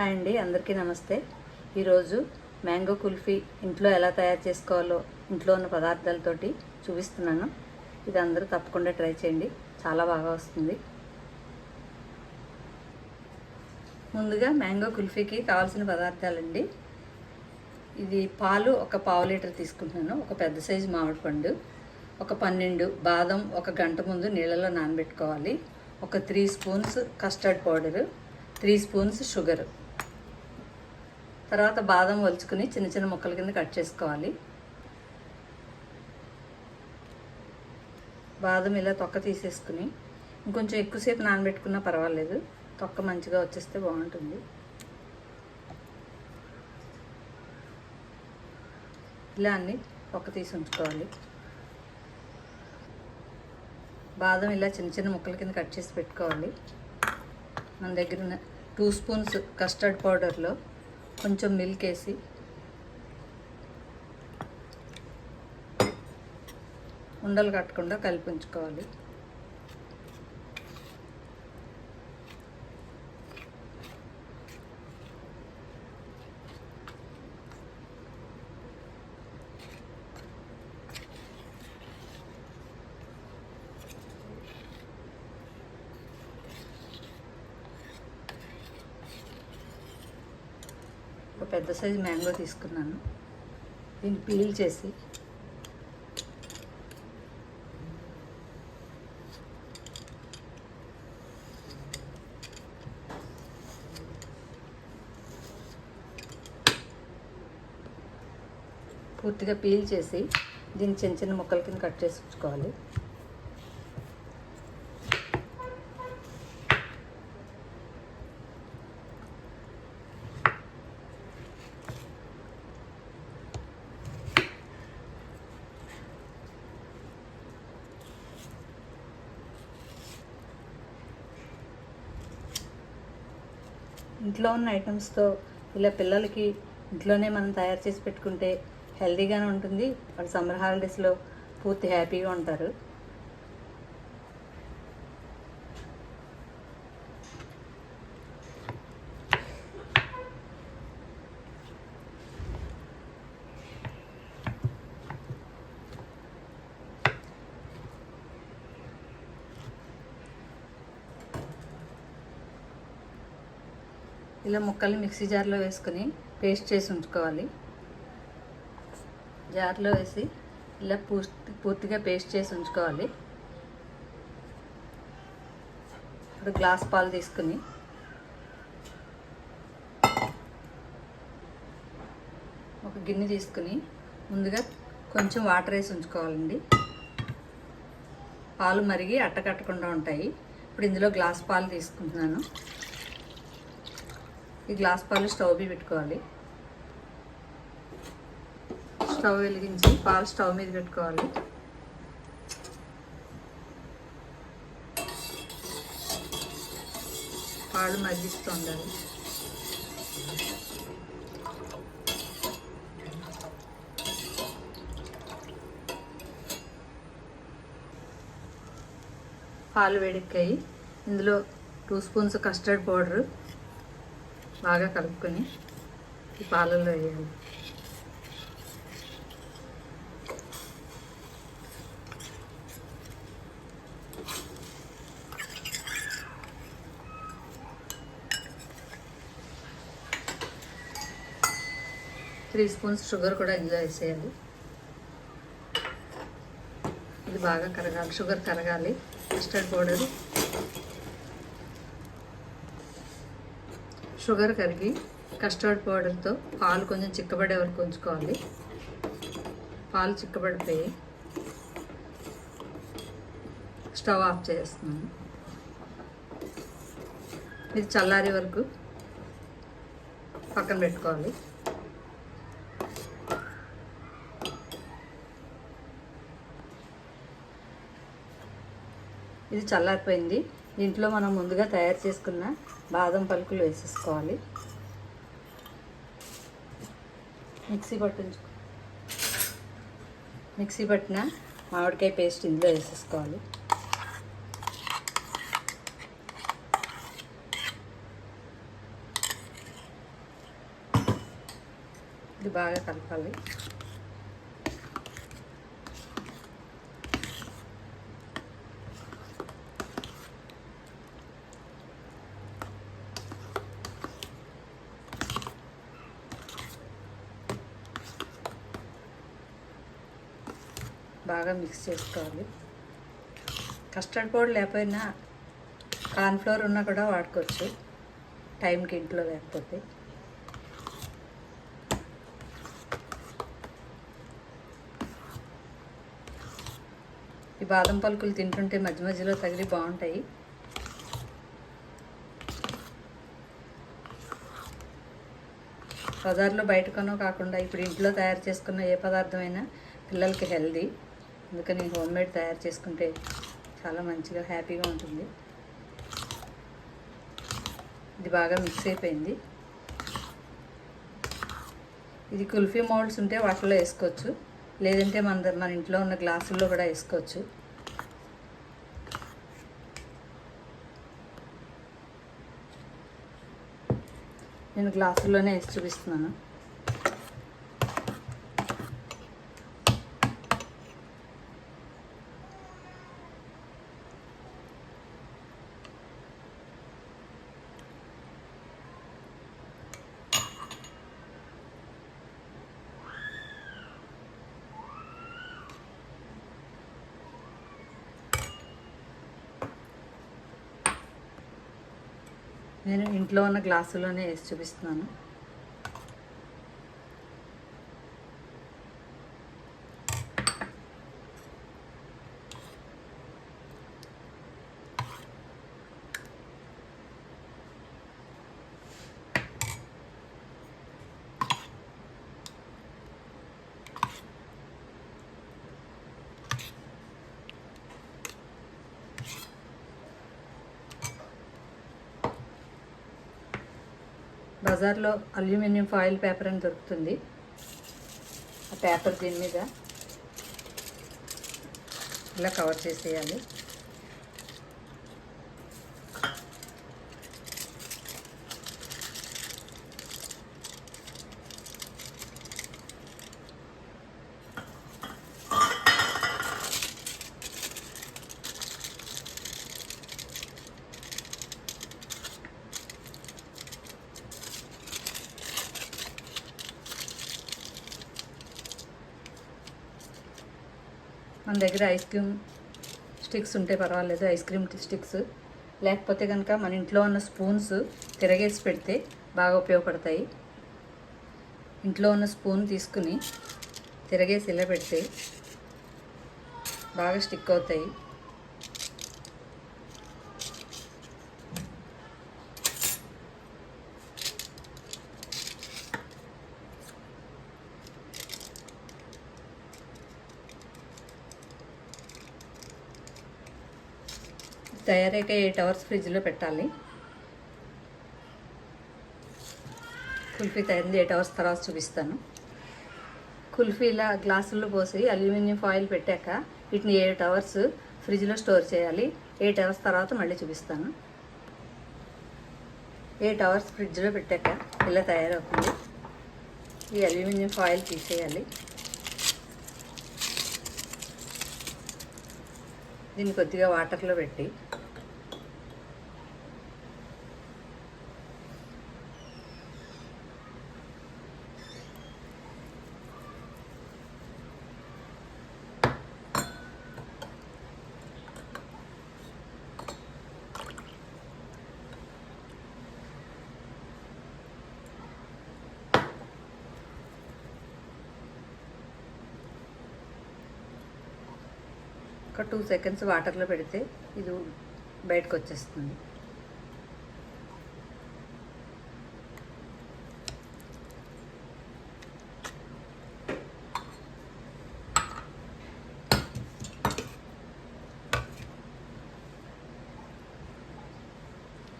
Hi అండి, అందరికీ నమస్తే. ఈరోజు మ్యాంగో కుల్ఫీ ఇంట్లో ఎలా తయారు చేసుకోవాలో ఇంట్లో ఉన్న పదార్థాలతోటి చూపిస్తున్నాను. ఇది అందరూ తప్పకుండా ట్రై చేయండి, చాలా బాగా వస్తుంది. ముందుగా మ్యాంగో కుల్ఫీకి కావాల్సిన పదార్థాలండి. ఇది పాలు ఒక పావు లీటర్ తీసుకుంటున్నాను, ఒక పెద్ద సైజు మామిడి పండు, ఒక 12 బాదం ఒక గంట ముందు నీళ్ళలో నానబెట్టుకోవాలి, ఒక 3 spoons custard powder, 3 spoons sugar. తర్వాత బాదం ఒలుచుకుని చిన్న చిన్న ముక్కల కింద కట్ చేసుకోవాలి. బాదం ఇలా తొక్క తీసేసుకుని ఇంకొంచెం ఎక్కువసేపు నానబెట్టుకున్నా పర్వాలేదు, తొక్క మంచిగా వచ్చేస్తే బాగుంటుంది. ఇలా అన్ని తొక్క తీసి ఉంచుకోవాలి. బాదం ఇలా చిన్న చిన్న ముక్కల కింద కట్ చేసి పెట్టుకోవాలి. మన దగ్గర ఉన్న 2 స్పూన్స్ కస్టర్డ్ పౌడర్లో కొంచెం మిల్క్ వేసి ఉండలు కట్టకుండా కలిపి ఉంచుకోవాలి. ఒక పెద్ద సైజు మ్యాంగో తీసుకున్నాను, దీన్ని పీల్ చేసి పూర్తిగా పీల్ చేసి దీన్ని చిన్న చిన్న ముక్కల కింద కట్ చేసి ఉంచుకోవాలి. ఇంట్లో ఉన్న ఐటమ్స్తో ఇలా పిల్లలకి ఇంట్లోనే మనం తయారు చేసి పెట్టుకుంటే హెల్తీగానే ఉంటుంది. వాళ్ళు సమ్మర్ హాలిడేస్లో పూర్తి హ్యాపీగా ఉంటారు. ఇలా ముక్కల్ని మిక్సీ జార్లో వేసుకొని పేస్ట్ చేసి ఉంచుకోవాలి. జార్లో వేసి ఇలా పూర్తిగా పేస్ట్ చేసి ఉంచుకోవాలి. ఇప్పుడు గ్లాస్ పాలు తీసుకుని ఒక గిన్నె తీసుకుని ముందుగా కొంచెం వాటర్ వేసి ఉంచుకోవాలండి. పాలు మరిగి అట్టకట్టకుండా ఉంటాయి. ఇప్పుడు ఇందులో గ్లాస్ పాలు తీసుకుంటున్నాను. ఈ గ్లాస్ పాలు స్టవ్ మీద పెట్టుకోవాలి. స్టవ్ వెలిగించి పాలు స్టవ్ మీద పెట్టుకోవాలి. పాలు మగ్గిస్తూ ఉండాలి. పాలు వేడెక్కాయి. ఇందులో 2 స్పూన్స్ కస్టర్డ్ పౌడరు బాగా కలుపుకొని ఈ పాలల్లో వేయాలి. త్రీ స్పూన్స్ షుగర్ కూడా ఇందులో వేసేయాలి. ఇది బాగా కరగాలి, షుగర్ కరగాలి. కస్టర్డ్ పౌడర్ షుగర్ కరిగి కస్టర్డ్ పౌడర్తో పాలు కొంచెం చిక్కబడే వరకు ఉంచుకోవాలి. పాలు చిక్కబడిపోయి స్టవ్ ఆఫ్ చేస్తున్నాను. ఇది చల్లారే వరకు పక్కన పెట్టుకోవాలి. ఇది చల్లారిపోయింది. దీంట్లో మనం ముందుగా తయారు చేసుకున్న బాదం పలుకులు వేసేసుకోవాలి. మిక్సీ పట్టిన మామిడికాయ పేస్ట్ ఇందులో వేసేసుకోవాలి. బాగా కలపాలి. బాగా మిక్స్ చేసుకోవాలి. కస్టర్డ్ పౌడర్ లేకపోయినా కార్న్ఫ్లోర్ ఉన్నా కూడా వాడుకోవచ్చు టైంకి ఇంట్లో లేకపోతే. ఈ బాదం పలుకులు తింటుంటే మధ్య మధ్యలో తగిలి బాగుంటాయి. బజార్లో బయట కొనో కాకుండా ఇప్పుడు ఇంట్లో తయారు చేసుకున్న ఏ పదార్థమైనా పిల్లలకి హెల్దీ. అందుకని హోమ్మేడ్ తయారు చేసుకుంటే చాలా మంచిగా హ్యాపీగా ఉంటుంది. ఇది బాగా మిక్స్ అయిపోయింది. ఇది కుల్ఫీ మౌల్డ్స్ ఉంటే వాటిలో వేసుకోవచ్చు, లేదంటే మన ఇంట్లో ఉన్న గ్లాసుల్లో కూడా వేసుకోవచ్చు. నేను గ్లాసుల్లోనే వేసి చూపిస్తున్నాను. నేను ఇంట్లో ఉన్న గ్లాసులోనే వేసి చూపిస్తున్నాను. బజార్లో అల్యూమినియం ఫాయిల్ పేపర్ అని దొరుకుతుంది. ఆ పేపర్ దీని మీద ఇలా కవర్ చేసేయాలి. మన దగ్గర ఐస్ క్రీమ్ స్టిక్స్ ఉంటే పర్వాలేదు, ఐస్ క్రీమ్ స్టిక్స్. లేకపోతే కనుక మన ఇంట్లో ఉన్న స్పూన్స్ తిరగేసి పెడితే బాగా ఉపయోగపడతాయి. ఇంట్లో ఉన్న స్పూన్ తీసుకుని తిరగేసి ఇలా పెడితే బాగా స్టిక్ అవుతాయి. తయారైతే 8 అవర్స్ ఫ్రిడ్జ్లో పెట్టాలి. కుల్ఫీ తయారైంది 8 అవర్స్ తర్వాత చూపిస్తాను. కుల్ఫీ ఇలా గ్లాసుల్లో పోసి అల్యూమినియం ఫాయిల్ పెట్టాక వీటిని 8 అవర్స్ ఫ్రిడ్జ్లో స్టోర్ చేయాలి. 8 అవర్స్ తర్వాత మళ్ళీ చూపిస్తాను. 8 అవర్స్ ఫ్రిడ్జ్లో పెట్టాక ఇలా తయారవుతుంది. ఈ అల్యూమినియం ఫాయిల్ తీసేయాలి. దీన్ని కొద్దిగా వాటర్లో పెట్టి ఒక 2 సెకండ్స్ వాటర్లో పెడితే ఇది బయటకు వచ్చేస్తుంది.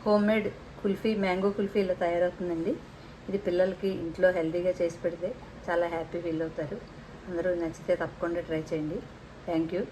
హోమ్మేడ్ కుల్ఫీ, మ్యాంగో కుల్ఫీ ఇలా తయారవుతుందండి. ఇది పిల్లలకి ఇంట్లో హెల్తీగా చేసి పెడితే చాలా హ్యాపీ ఫీల్ అవుతారు. అందరూ నచ్చితే తప్పకుండా ట్రై చేయండి. Thank you.